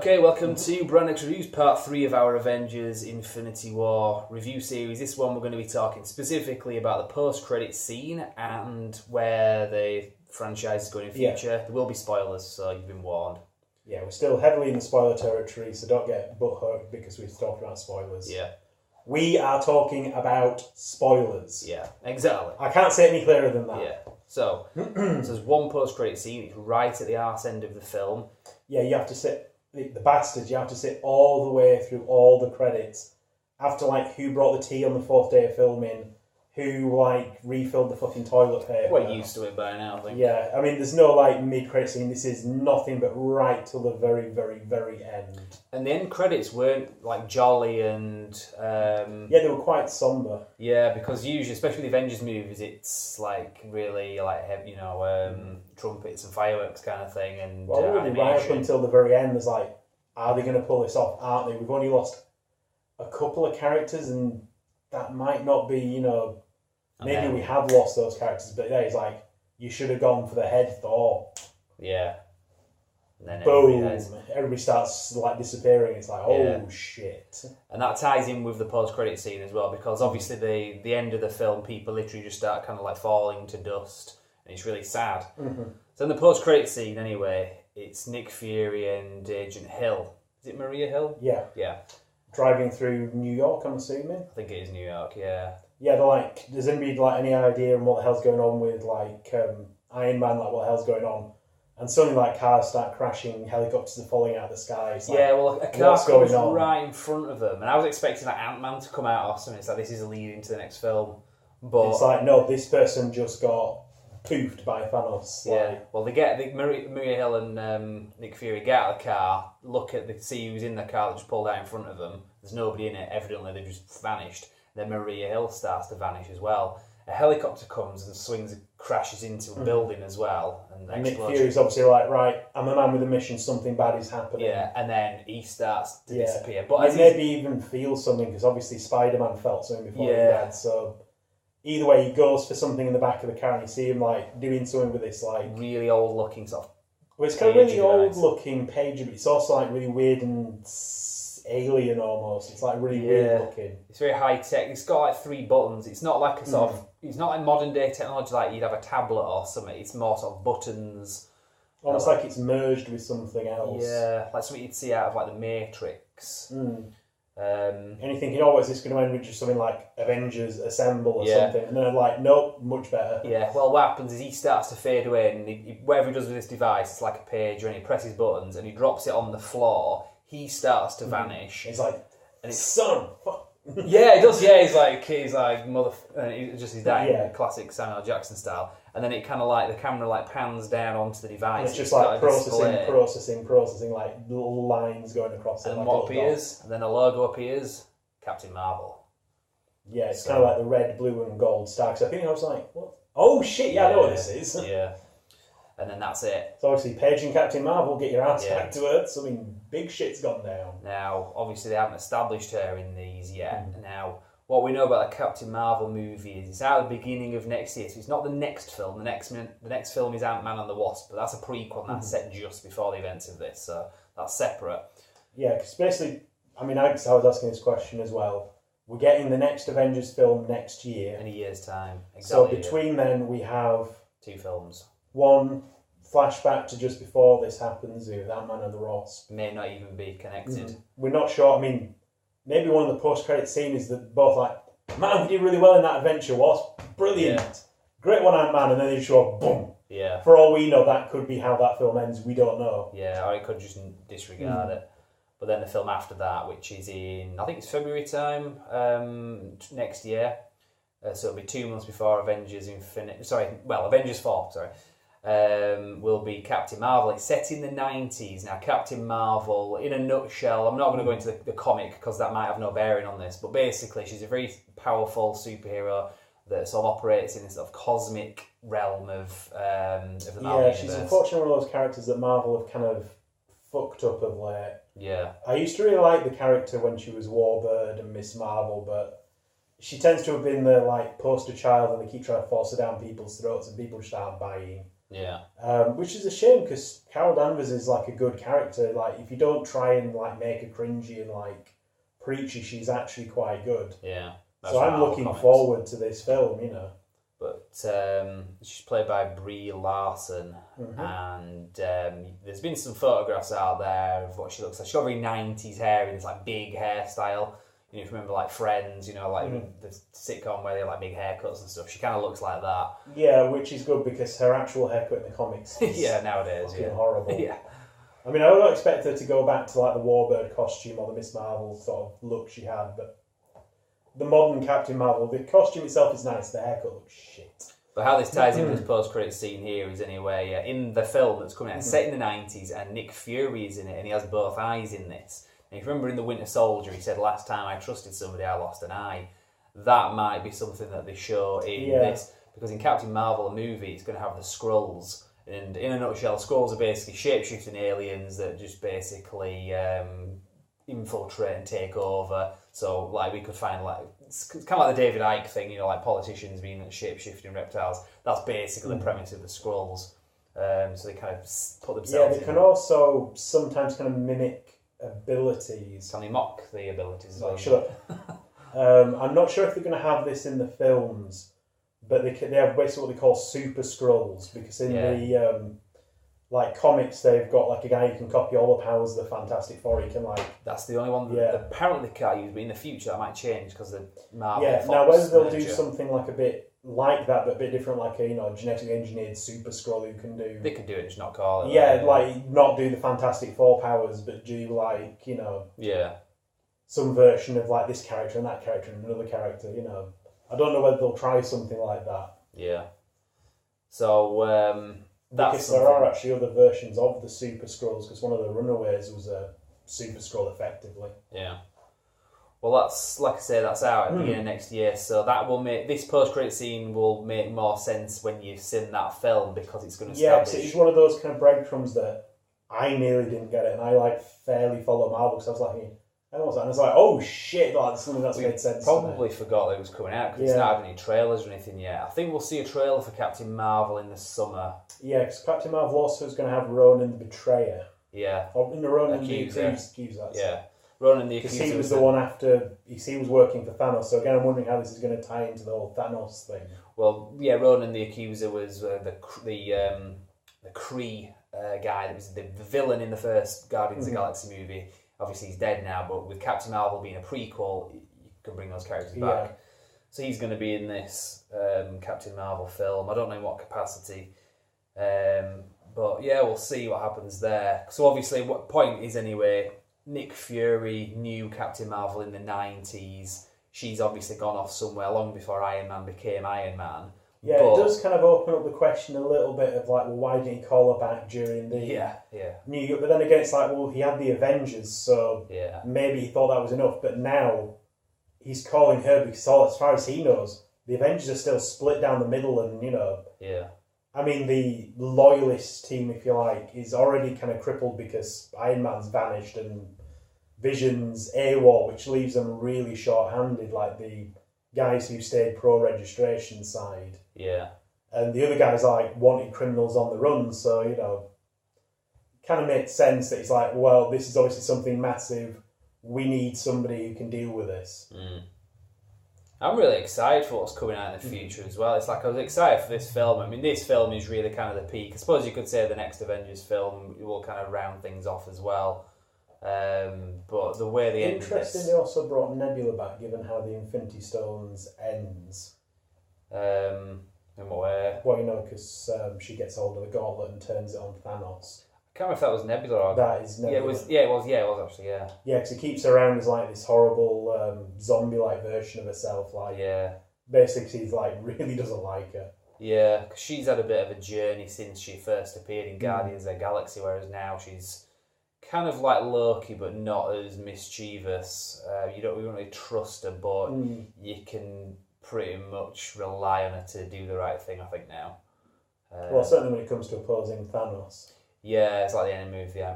Okay, welcome to Brand X Reviews, part 3 of our Avengers Infinity War review series. This one we're going to be talking specifically about the post-credit scene and where the franchise is going in future. Yeah. There will be spoilers, so you've been warned. Yeah, we're still heavily in the spoiler territory, so don't get butthurt because we're talking about spoilers. Yeah. We are talking about spoilers. Yeah, exactly. I can't say it any clearer than that. Yeah. So there's one post-credit scene. It's right at the arse end of the film. Yeah, you have to sit... The bastards, you have to sit all the way through all the credits. After, who brought the tea on the 4th day of filming, who, refilled the fucking toilet paper. We're used to it by now, I think. Yeah, I mean, there's no, mid-credit scene. This is nothing but right till the very, very, very end. And the end credits weren't, jolly and... Yeah, they were quite somber. Yeah, because usually, especially the Avengers movies, it's, really, trumpets and fireworks kind of thing, and really, right up until the very end, there's are they going to pull this off, aren't they? We've only lost a couple of characters, and that might not be, maybe we have lost those characters, but yeah, it's you should have gone for the head Thor. Yeah. And then boom! Everybody starts disappearing. It's shit. And that ties in with the post-credit scene as well, because obviously the end of the film, people literally just start kind of falling to dust, and it's really sad. Mm-hmm. So in the post-credit scene, anyway, it's Nick Fury and Agent Hill. Is it Maria Hill? Yeah. Yeah. Driving through New York, I'm assuming. I think it is New York. Yeah. Yeah, they're does anybody any idea on what the hell's going on with Iron Man? What the hell's going on? And suddenly, cars start crashing, helicopters are falling out of the sky. It's a car comes right in front of them, and I was expecting Ant-Man to come out or something. It's this is a lead into the next film, but it's no, this person just got poofed by Thanos. Yeah, well, Maria Hill and Nick Fury get out of the car, see who's in the car that just pulled out in front of them. There's nobody in it. Evidently, they've just vanished. Then Maria Hill starts to vanish as well. A helicopter comes and crashes into a building as well. And Nick Fury's obviously right, I'm a man with a mission, something bad is happening. Yeah, and then he starts to disappear. But maybe even feels something, because obviously Spider-Man felt something before he died, so... Either way, he goes for something in the back of the car and you see him, doing something with this, really old-looking sort of... Well, it's kind of really old-looking pager, but it's also, really weird and alien almost. It's, really weird-looking. It's very high-tech. It's got, 3 buttons. It's not a sort of... It's not modern-day technology you'd have a tablet or something. It's more sort of buttons. Almost like it's merged with something else. Yeah, something you'd see out of, the Matrix. Mm. And you think, is this going to end with just something like Avengers Assemble or something? And then nope, much better. Yeah, well, what happens is he starts to fade away, and whatever he does with this device, it's like a pager, and he presses buttons, and he drops it on the floor. He starts to vanish. He's and it's son. Fuck. Yeah, it does. Yeah, he's mother. Just his dad, classic Samuel Jackson style. And then it kind of the camera pans down onto the device. And it's just processing, little lines going across it. And what appears? And then a logo appears. Captain Marvel. Yeah, it's kind of the red, blue, and gold star. Because I think I was what? Oh shit! Yeah, I know what this is. Yeah. And then that's it. So obviously, Paige and Captain Marvel get your ass back to Earth. Something big shit's gone down. Now, obviously, they haven't established her in these yet. Mm. Now, what we know about the Captain Marvel movie is it's out at the beginning of next year. So it's not the next film. The next film is Ant-Man and the Wasp, but that's a prequel, and that's set just before the events of this. So that's separate. Yeah, because basically, I was asking this question as well. We're getting the next Avengers film next year. In a year's time. Exactly. So between then, we have... 2 films. One flashback to just before this happens with Ant-Man and the Wasp. May not even be connected. We're not sure. Maybe one of the post-credit scenes is that both man, we did really well in that adventure, Wasp. Brilliant. Yeah. Great one, Ant-Man, and then they just show boom. Yeah. For all we know, that could be how that film ends. We don't know. Yeah, or it could just disregard it. But then the film after that, which is in, I think it's February time next year. So it'll be 2 months before Avengers 4, will be Captain Marvel. It's set in the 90s. Now, Captain Marvel, in a nutshell, I'm not going to go into the comic because that might have no bearing on this, but basically she's a very powerful superhero that sort of operates in this sort of cosmic realm of the Marvel universe. She's unfortunately one of those characters that Marvel have kind of fucked up of late. Yeah. I used to really like the character when she was Warbird and Miss Marvel, but she tends to have been the poster child, and they keep trying to force her down people's throats, and people just aren't buying. Yeah. Which is a shame because Carol Danvers is like a good character. Like if you don't try and like make her cringy and like preachy, she's actually quite good. Yeah. So I'm looking forward to this film, you know. But she's played by Brie Larson, and there's been some photographs out there of what she looks like. She's got very 90s hair in this like big hairstyle. You know, if you remember like Friends, you know, like the sitcom where they have like big haircuts and stuff. She kind of looks like that. Yeah, which is good because her actual haircut in the comics is nowadays, horrible. Yeah. I mean, I would not expect her to go back to like the Warbird costume or the Miss Marvel sort of look she had, but the modern Captain Marvel, the costume itself is nice, the haircut looks shit. But how this ties in with this post-credit scene here is anyway, in the film that's coming out, set in the 90s, and Nick Fury is in it, and he has both eyes in this. And if you remember in The Winter Soldier, he said, last time I trusted somebody, I lost an eye. That might be something that they show in this, because in Captain Marvel, a movie, it's going to have the Skrulls. And in a nutshell, Skrulls are basically shape-shifting aliens that just basically infiltrate and take over. So, like, we could find, like, it's kind of like the David Icke thing, you know, like politicians being shape-shifting reptiles. That's basically the premise of the Skrulls. So they kind of put themselves Yeah, they can also sometimes kind of mimic abilities. Can they mock the abilities as well? Shut up. I'm not sure if they're going to have this in the films, but they have basically what they call super Skrulls, because in the like comics they've got like a guy who can copy all the powers of the Fantastic Four. He can like that's the only one that apparently they can't use, but in the future that might change because the Marvel. Yeah, now whether they'll do something like a bit like that, but a bit different, like a genetically engineered super Skrull who can do. They could do it, just not call it. Yeah, like not do the Fantastic Four powers, but do like some version of like this character and that character and another character. You know, I don't know whether they'll try something like that. Yeah. So because there are actually other versions of the super Skrulls, because one of the Runaways was a super Skrull, effectively. Yeah. Well, that's like I say, that's out at the beginning of next year, so that will make this post-credit scene will make more sense when you've seen that film, because it's going to establish. Yeah, it's one of those kind of breadcrumbs that I nearly didn't get it, and I like fairly follow Marvel because I was like, and I was like, oh shit, like, that's something that's made sense. Probably forgot that it was coming out because it's not had any trailers or anything yet. I think we'll see a trailer for Captain Marvel in the summer. Yeah, because Captain Marvel also is going to have Ronan the Betrayer. Yeah. Or in the Ronan the Accuser. Yeah. Ronan the Accuser. Because he was the one after he was working for Thanos. So again, I'm wondering how this is going to tie into the whole Thanos thing. Well, yeah, Ronan the Accuser was the Kree guy that was the villain in the first Guardians of the Galaxy movie. Obviously, he's dead now, but with Captain Marvel being a prequel, you can bring those characters back. Yeah. So he's going to be in this Captain Marvel film. I don't know in what capacity. But yeah, we'll see what happens there. So obviously, what point is anyway, Nick Fury knew Captain Marvel in the 90s. She's obviously gone off somewhere long before Iron Man became Iron Man. Yeah, it does kind of open up the question a little bit of like, well, why didn't he call her back during the New York? But then again, it's like, well, he had the Avengers, so maybe he thought that was enough. But now he's calling her because, as far as he knows, the Avengers are still split down the middle, and I mean, the loyalist team, if you like, is already kind of crippled because Iron Man's vanished and Vision's AWOL, which leaves them really short-handed, like the guys who stayed pro-registration side. Yeah. And the other guys, like, wanted criminals on the run, so, kind of makes sense that it's like, well, this is obviously something massive. We need somebody who can deal with this. Mm. I'm really excited for what's coming out in the future as well. It's like I was excited for this film. I mean, this film is really kind of the peak. I suppose you could say the next Avengers film will kind of round things off as well. But the way they end interesting, they also brought Nebula back, given how the Infinity Stones ends. In what way? Well, because she gets hold of the gauntlet and turns it on Thanos. I can't remember if that was Nebula or... That is Nebula. Yeah, it was actually, yeah. Yeah, because it keeps her around as like this horrible zombie-like version of herself. Like, basically, he's like really doesn't like her. Yeah, because she's had a bit of a journey since she first appeared in Guardians of the Galaxy, whereas now she's kind of like Loki, but not as mischievous. You don't really trust her, but you can pretty much rely on her to do the right thing, I think, now. Well, certainly when it comes to opposing Thanos. Yeah, it's like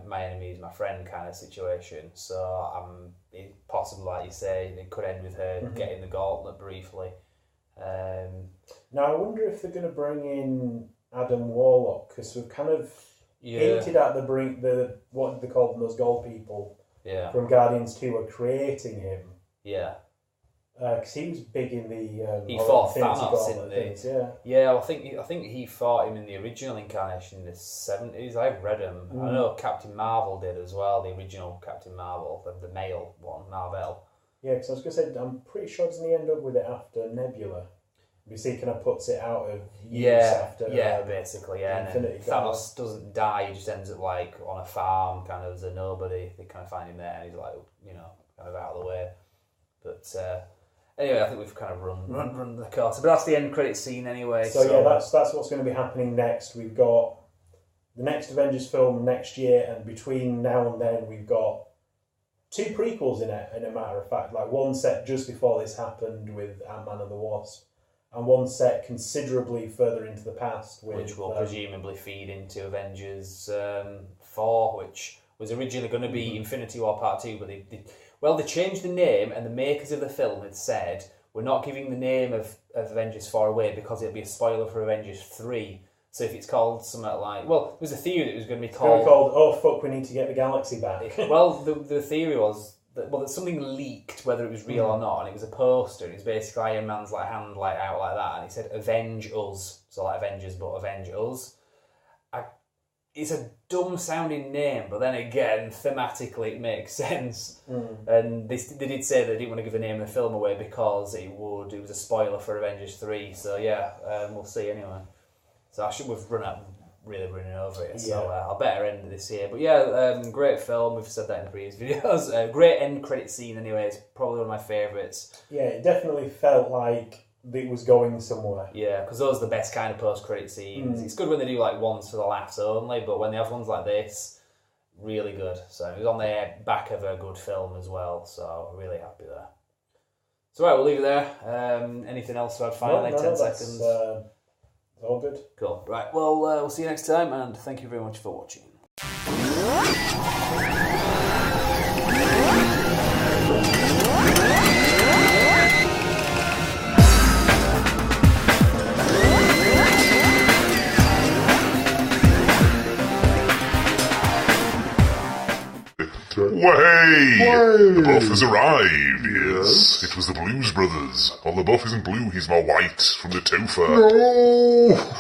my enemy is my friend kind of situation. So it's possible, like you say, it could end with her getting the gauntlet briefly. Now, I wonder if they're going to bring in Adam Warlock, because we've kind of hinted at the what they call them, those gold people from Guardians 2 are creating him. Yeah. Because he was big in the he fought Thanos in the things, well, I think he fought him in the original incarnation in the 70s. I've read him. I know Captain Marvel did as well, the original Captain Marvel, the male one, Marvel. Yeah, because I was going to say, I'm pretty sure doesn't he end up with it after Nebula? Because he kind of puts it out of use after basically, and Thanos doesn't die, he just ends up like on a farm, kind of as a nobody. They kind of find him there and he's like, kind of out of the way. But anyway, I think we've kind of run the course. But that's the end credit scene anyway. So yeah, that's what's going to be happening next. We've got the next Avengers film next year, and between now and then we've got 2 prequels in a matter of fact. Like one set just before this happened with Ant-Man and the Wasp, and one set considerably further into the past, which will presumably feed into Avengers 4, which was originally going to be Infinity War Part 2, but they changed the name, and the makers of the film had said, we're not giving the name of Avengers 4 away because it'll be a spoiler for Avengers 3. So if it's called something like... Well, there was a theory that it was going to be called... oh fuck, we need to get the galaxy back. Well, the theory was that something leaked, whether it was real or not, and it was a poster, and it was basically Iron Man's hand out like that, and it said, Avenge Us. So like Avengers, but Avenge Us. It's a dumb sounding name, but then again, thematically it makes sense. And they did say they didn't want to give the name of the film away because it was a spoiler for Avengers 3. So yeah, we'll see anyway. So we've really running over it. So I'll better end this here. But yeah, great film. We've said that in the previous videos. Great end credit scene anyway. It's probably one of my favourites. Yeah, it definitely felt like it was going somewhere. Yeah, because those are the best kind of post-credit scenes. It's good when they do like ones for the laughs only, but when they have ones like this, really good. So it was on the back of a good film as well, so really happy there. So right, we'll leave it there. Anything else to add finally? 10 seconds? All good. Cool. Right, well, we'll see you next time, and thank you very much for watching. Way! The buff has arrived, yes. It was the Blues Brothers. Well, the buff isn't blue, he's more white, from the Topher. No!